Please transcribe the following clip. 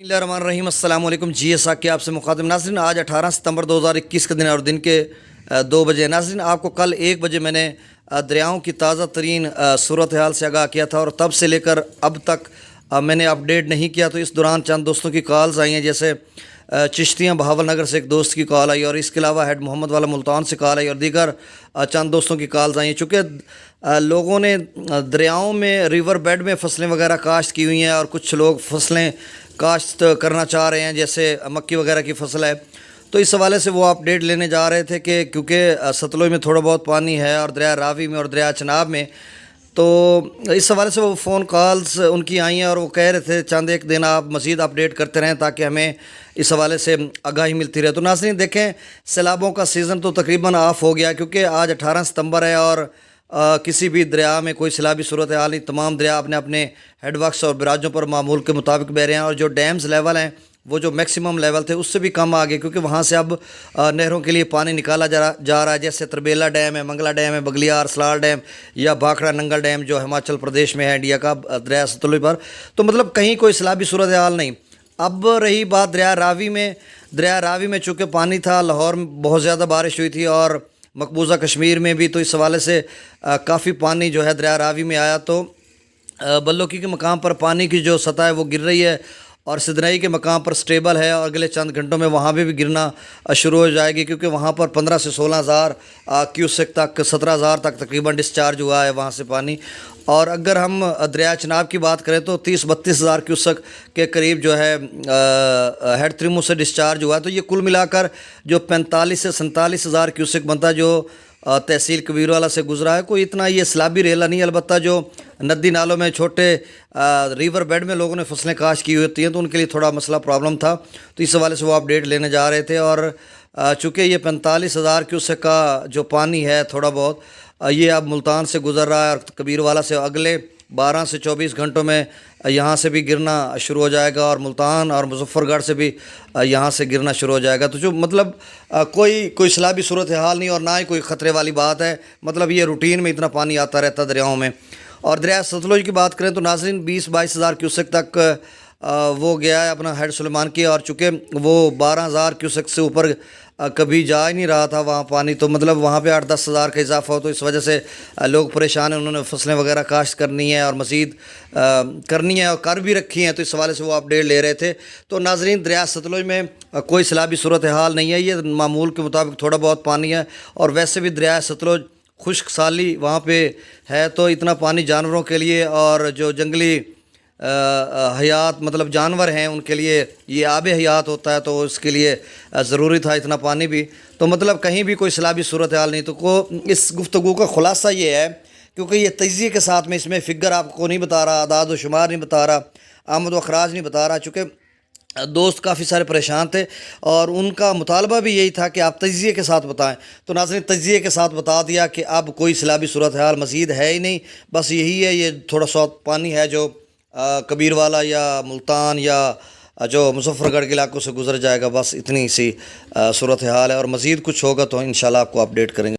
बिस्मिल्लाहिर्रहमानिर्रहीम। अस्सलाम वालेकुम। जी ऐसा कि आपसे मुखातिब नाज़रीन, आज 18 सितंबर 2021 का दिन है और दिन के 2 बजे। नाज़रीन, आपको कल 1 बजे मैंने दरियाओं की ताज़ा तरीन सूरत हाल से आगाह किया था और तब से लेकर अब तक मैंने अपडेट नहीं किया। तो इस दौरान चंद दोस्तों की कॉल्स आई हैं, जैसे चिश्तियाँ बहावल नगर से एक दोस्त की कॉल आई और इसके अलावा हेड मोहम्मद वाला मुल्तान से कॉल आई और दीगर चंद दोस्तों की कॉल्स आई हैं। चूँकि लोगों ने दरियाओं में रिवर बेड में फसलें वगैरह काश्त की हुई हैं और कुछ लोग फसलें काश्त करना चाह रहे हैं, जैसे मक्की वगैरह की फसल है। तो इस हवाले से वो अपडेट लेने जा रहे थे कि क्योंकि सतलुज में थोड़ा बहुत पानी है और दरिया रावी में और दरिया चनाब में, तो इस हवाले से वो फ़ोन कॉल्स उनकी आई हैं और वो कह रहे थे चंद एक दिन आप मज़ीद अपडेट करते रहें ताकि हमें इस हवाले से आगाही मिलती रहे। तो नाज़रीन देखें, सैलाबों का सीज़न तो तकरीबन ऑफ हो गया क्योंकि आज 18 सितंबर है और किसी भी दरिया में कोई सैलाबी सूरत हाल नहीं। तमाम दरिया अपने अपने हेडवर्क्स और बराजों पर मामूल के मुताबिक बह रहे हैं और जो डैम्स लेवल हैं वो जो मैक्सिमम लेवल थे उससे भी कम आ गए, क्योंकि वहाँ से अब नहरों के लिए पानी निकाला जा रहा है। जैसे तरबेला डैम है, मंगला डैम है, बगलियार सलाल डैम या भाखड़ा नंगल डैम जो हिमाचल प्रदेश में है इंडिया का दरिया सतलुज पर। तो मतलब कहीं कोई सैलाबी सूरत हाल नहीं। अब रही बात दरिया रावी में चूँकि पानी था, लाहौर में बहुत ज़्यादा बारिश हुई थी और मकबूजा कश्मीर में भी, तो इस हवाले से काफ़ी पानी जो है दरिया रावी में आया। तो बल्लोकी के मकाम पर पानी की जो सतह है वो गिर रही है और सिदनई के मकाम पर स्टेबल है और अगले चंद घंटों में वहाँ भी गिरना शुरू हो जाएगी, क्योंकि वहाँ पर 15 से 16 हज़ार क्यूसेक तक 17 हज़ार तक तकरीबन डिस्चार्ज हुआ है वहाँ से पानी। और अगर हम दरिया चनाब की बात करें तो 30-32 हज़ार क्यूसेक के करीब जो है हेड त्रिमू से डिस्चार्ज हुआ है। तो ये कुल मिलाकर जो 45 से 47 हज़ार क्यूसेक बनता है जो तहसील कबीरवाला से गुजरा है। कोई इतना ये सैलाबी रेला नहीं, अलबत्ता जो नदी नालों में छोटे रिवर बेड में लोगों ने फसलें काश्त की होती हैं तो उनके लिए थोड़ा मसला प्रॉब्लम था। तो इस हवाले से वो अपडेट लेने जा रहे थे और चूँकि ये 45 हज़ार क्यूसेक का जो पानी है थोड़ा बहुत ये अब मुल्तान से गुजर रहा है और कबीरवाला से अगले 12 से 24 घंटों में यहाँ से भी गिरना शुरू हो जाएगा और मुल्तान और मुजफ्फरगढ़ से भी यहाँ से गिरना शुरू हो जाएगा। तो जो मतलब कोई सैलाबी सूरत हाल नहीं और ना ही कोई ख़तरे वाली बात है। मतलब ये रूटीन में इतना पानी आता रहता है दरियाओं में। और दरिया सतलुज की बात करें तो नाज़रीन 20-22 हज़ार क्यूसेक तक वो गया है अपना हेड सुलेमान की, और चूँकि वो 12 हज़ार क्यूसेक से ऊपर कभी जा ही नहीं रहा था वहाँ पानी, तो मतलब वहाँ पे 8-10 हज़ार का इजाफा हो, तो इस वजह से लोग परेशान हैं। उन्होंने फसलें वगैरह काश्त करनी है और मज़ीद करनी है और कर भी रखी हैं, तो इस हवाले से वो अपडेट ले रहे थे। तो नाज़रीन दरिया सतलुज में कोई सैलाबी सूरत हाल नहीं है, ये मामूल के मुताबिक थोड़ा बहुत पानी है। और वैसे भी दरिया सतलुज खुश्क साली वहाँ पे है, तो इतना पानी जानवरों के लिए और जो जंगली हयात मतलब जानवर हैं उनके लिए ये आब हयात होता है, तो इसके लिए ज़रूरी था इतना पानी भी। तो मतलब कहीं भी कोई सैलाबी सूरत हाल नहीं। तो इस गुफ्तगू का ख़ुलासा ये है, क्योंकि ये तजिए के साथ में इसमें फ़िगर आपको नहीं बता रहा, आदाद व शुमार नहीं बता रहा, आमद व अखराज नहीं बता रहा, चूँकि दोस्त काफ़ी सारे परेशान थे और उनका मुतालबा भी यही था कि आप तजिए के साथ बताएं। तो नाज़रीन तजिए के साथ बता दिया कि अब कोई सैलाबी सूरत हाल मज़ीद है ही नहीं, बस यही है, ये थोड़ा सा पानी है जो कबीरवाला या मुल्तान या जो मुजफ्फरगढ़ के इलाकों से गुजर जाएगा, बस इतनी सी सूरत हाल है। और मज़ीद कुछ होगा तो इंशाल्लाह आपको अपडेट करेंगे।